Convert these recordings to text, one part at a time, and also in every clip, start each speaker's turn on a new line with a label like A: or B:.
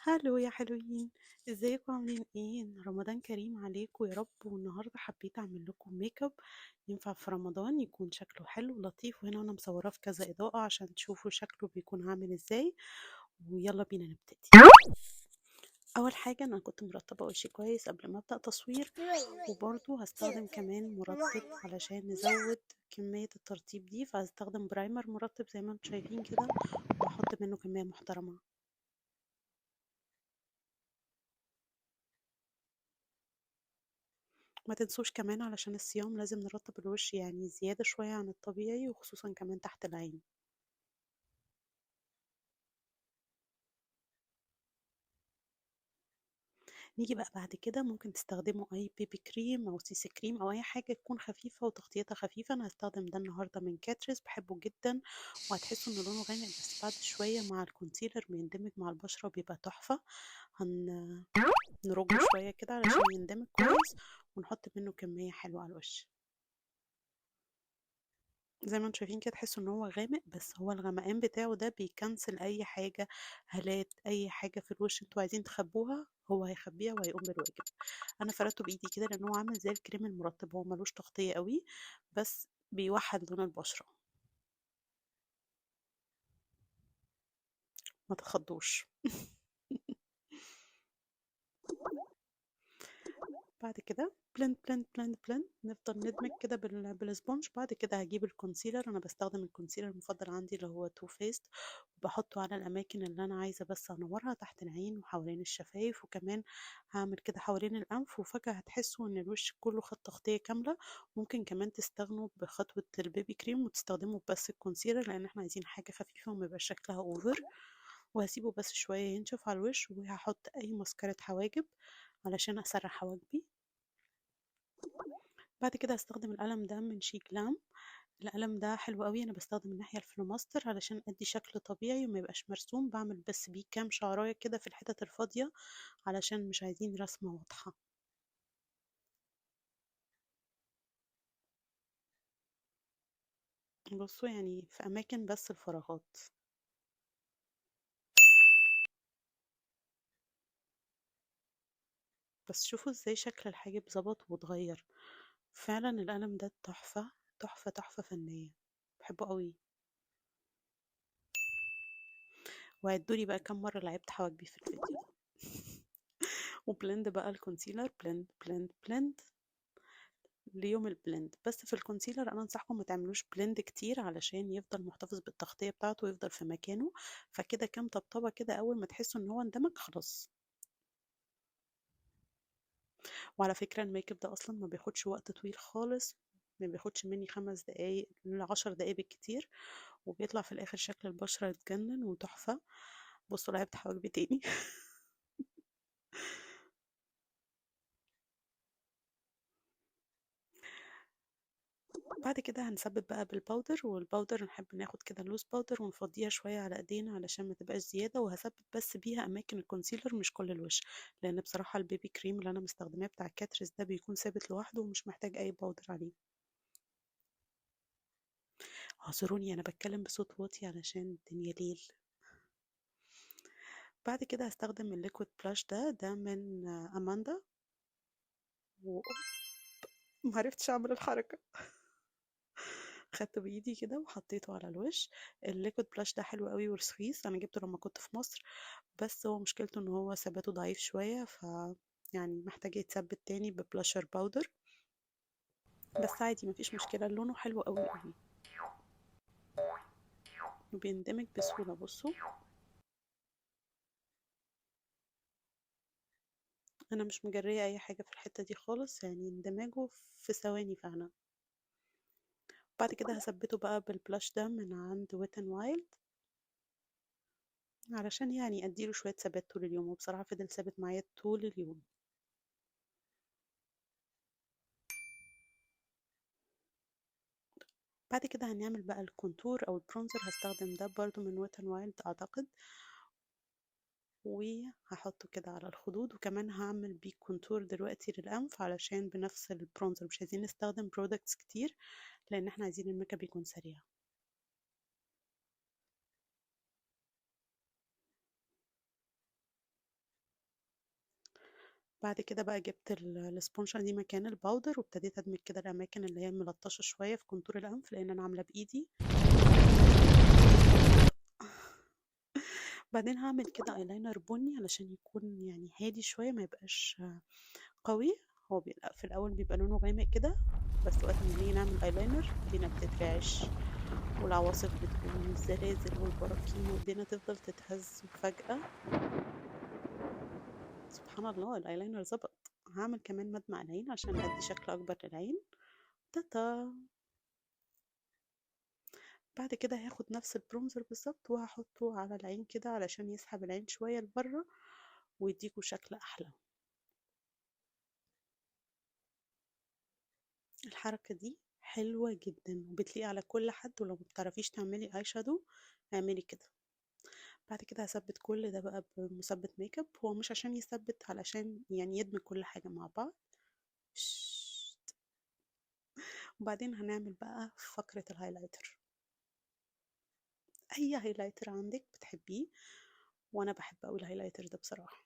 A: هالو يا حلوين، ازيكم عاملين ايه؟ رمضان كريم عليكم يا رب. والنهارده حبيت اعمل لكم ميك اب ينفع في رمضان، يكون شكله حلو ولطيف. وهنا انا مصوراه في كذا اضاءة عشان تشوفوا شكله بيكون عامل ازاي. ويلا بينا نبتدي. اول حاجة انا كنت مرطبة وشي كويس قبل ما ابدأ تصوير، وبرضه هستخدم كمان مرطب علشان نزود كمية الترطيب دي. فهستخدم برايمر مرطب زي ما انتم شايفين كده، وهحط منه كمية محترمة. ما تنسوش كمان علشان الصيام لازم نرطب الوش يعني زيادة شوية عن الطبيعي، وخصوصا كمان تحت العين. نيجي بقى بعد كده، ممكن تستخدموا اي بيبي كريم او سيسي كريم او اي حاجة تكون خفيفة وتغطيتها خفيفة. انا هستخدم ده النهاردة من كاتريس، بحبه جدا. وهتحسوا ان لونه غامق، بس بعد شوية مع الكونسيلر بيندمج مع البشرة وبيبقى تحفة. هنرجه شوية كده علشان يندمج كويس، ونحط منه كمية حلوة على الوش. زي ما انتم شايفين كده، تحسوا ان هو غامق، بس هو الغمقان بتاعه ده بيكنسل اي حاجة، هالات، اي حاجة في الوش انتوا عايزين تخبوها هو هيخبيها وهيقوم بالواجب. انا فردته بايدي كده لان هو عامل زي الكريم المرطب، هو ملوش تغطية قوي، بس بيوحد لون البشرة. ما تخضوش. بعد كده بلند بلند بلند بلند، نفضل ندمج كده بالسبونج. بعد كده هجيب الكونسيلر. انا بستخدم الكونسيلر المفضل عندي اللي هو تو فيست، وبحطه على الاماكن اللي انا عايزه بس انورها، تحت العين وحوالين الشفايف، وكمان هعمل كده حوالين الانف. وفجاه هتحسوا ان الوش كله خد تغطيه كامله. ممكن كمان تستغنوا بخطوه البيبي كريم وتستخدموا بس الكونسيلر، لان احنا عايزين حاجه خفيفه وما يبقاش شكلها اوفر. وهسيبه بس شويه ينشف على الوش، وهحط اي ماسكارة حواجب علشان اسرح حواجبي. بعد كده هاستخدم القلم ده من شيك لام. القلم ده حلو قوي، انا بستخدم الناحيه الفلوماستر علشان ادي شكل طبيعي وما يبقاش مرسوم. بعمل بس بيه كام شعرايه كده في الحتت الفاضيه، علشان مش عايزين رسمه واضحه. بصوا يعني في اماكن بس الفراغات. بس شوفوا ازاي شكل الحاجب ظبط واتغير. فعلا القلم ده تحفه، تحفه تحفه فنيه، بحبه قوي. وعدولي بقى كم مره لعبت حواجبي في الفيديو ده. وبلند بقى الكونسيلر، بلند بلند بلند ليوم البلند. بس في الكونسيلر انا انصحكم ما تعملوش بلند كتير علشان يفضل محتفظ بالتغطية بتاعته ويفضل في مكانه. فكده كام طبطبة كده، اول ما تحسوا ان هو اندمج خلاص. وعلى فكرة الميك اب ده اصلا ما بياخدش وقت طويل خالص، ما بياخدش مني 5 دقايق ل10 دقايق بالكتير، وبيطلع في الاخر شكل البشرة يتجنن وتحفة. بصوا لعبت حواجبي تاني. بعد كده هنثبت بقى بالباودر. والباودر نحب ناخد كده لوز باودر ونفضيها شوية على ايدينا علشان ما تبقاش زيادة. وهثبت بس بيها اماكن الكونسيلر مش كل الوش، لان بصراحة البيبي كريم اللي انا مستخدماه بتاع كاتريس ده بيكون ثابت لوحده ومش محتاج اي باودر عليه. اعذروني انا بتكلم بصوت واطي علشان الدنيا ليل. بعد كده هستخدم الليكويد بلاش ده من اماندا. ومعرفتش اعمل الحركة. خدته بايدي كده وحطيته على الوش. الليكويد بلاش ده حلو قوي ورخيص، انا جبته لما كنت في مصر. بس هو مشكلته ان هو ثباته ضعيف شوية، يعني محتاج يتثبت تاني ببلاشر باودر. بس عادي مفيش مشكلة، لونه حلو قوي قوي وبيندمج بسهولة. بصوا انا مش مجرية اي حاجة في الحتة دي خالص، يعني اندماجه في ثواني فعلا. بعد كده هثبته بقى بالبلاش ده من عند ويت ان وايلد، علشان يعني اديله شوية ثبات طول اليوم. وبصراحة فضل ثابت معايا طول اليوم. بعد كده هنعمل بقى الكونتور او البرونزر. هستخدم ده برضو من ويت ان وايلد اعتقد، وهحطه كده على الخدود. وكمان هعمل بيه كونتور دلوقتي للأنف علشان بنفس البرونزر مش عايزين نستخدم برودكتس كتير، لأن احنا عايزين الميك اب يكون سريع. بعد كده بقى جبت الاسبونشة دي مكان الباودر، وابتديت ادمج كده الاماكن اللي هي ملطشة شوية في كونتور الانف لان انا عاملة بايدي. بعدين هعمل كده ايلاينر بني علشان يكون يعني هادي شوية، ما يبقاش قوي. هو بيبقى في الاول بيبقى لونه غامق كده، بس وقت ما نيجي نعمل ايلاينر ايدينا بتترعش، والعواصف بتقوم والزلازل والبراكين وايدينا تفضل تتهز، وفجأة سبحان الله الايلاينر ظبط. هعمل كمان مدمع العين عشان ادي شكل اكبر للعين. تاتا. بعد كده هاخد نفس البرونزر بالظبط وهحطه على العين كده علشان يسحب العين شوية لبره ويديكوا شكل احلى. الحركة دي حلوة جدا وبتليق على كل حد، ولو مبتعرفيش تعملي اي شادو اعملي كده. بعد كده هثبت كل ده بقى بمثبت ميك اب، هو مش عشان يثبت، علشان يعني يدمج كل حاجة مع بعض. شت. وبعدين هنعمل بقى فقرة الهايلايتر. اي هايلايتر عندك بتحبيه، وانا بحب اوي الهايلايتر ده بصراحة.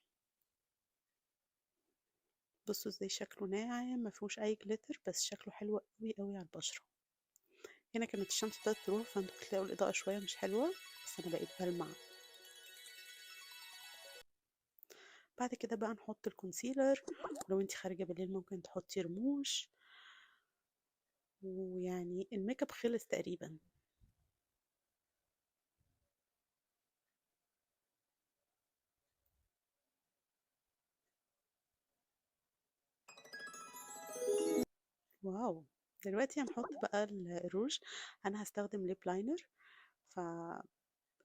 A: بصوا ازاي شكله ناعم، ما فيهوش اي جليتر، بس شكله حلو قوي قوي على البشرة. هنا كانت الشمس ابتدت تروح فانتوا بتلاقوا الاضاءة شوية مش حلوة، بس انا بقيت بلمع. بعد كده بقى نحط الكونسيلر، ولو انت خارجة بالليل ممكن تحطي رموش، ويعني الميك اب خلص تقريبا. واو. دلوقتي هنحط بقى الروج. انا هستخدم ليب لاينر. ف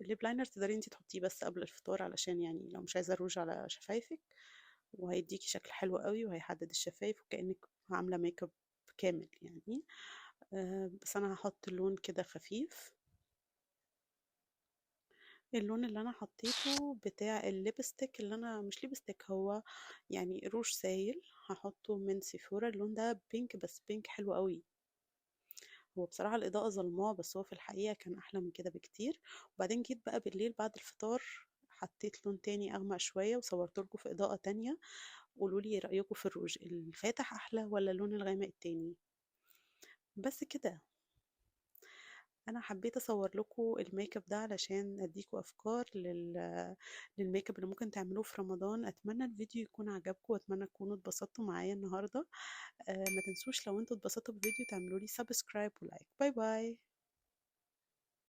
A: الليب لاينر تقدري انتي تحطيه بس قبل الفطار، علشان يعني لو مش عايزه روج على شفايفك، وهيديكي شكل حلو قوي وهيحدد الشفايف وكأنك عامله ميك اب كامل يعني. بس انا هحط اللون كده خفيف. اللون اللي انا حطيته بتاع الليبستيك، اللي انا مش ليبستيك، هو يعني روج سايل، هحطه من سيفورا. اللون ده بينك، بس بينك حلو قوي. هو بصراحة الإضاءة ظلماه، بس هو في الحقيقة كان أحلى من كده بكتير. وبعدين جيت بقى بالليل بعد الفطار، حطيت لون تاني أغمق شوية وصورت لكم في إضاءة تانية. قولوا لي إيه رأيكم في الروج الفاتح أحلى ولا اللون الغامق التاني؟ بس كده. أنا حبيت أصور لكم الميك اب ده علشان أديكوا أفكار للميك اب اللي ممكن تعملوه في رمضان. أتمنى الفيديو يكون عجبكم، وأتمنى تكونوا اتبسطتوا معايا النهاردة. ما تنسوش لو انتوا اتبسطتوا بالفيديو تعملوا لي سبسكرايب ولايك. باي باي.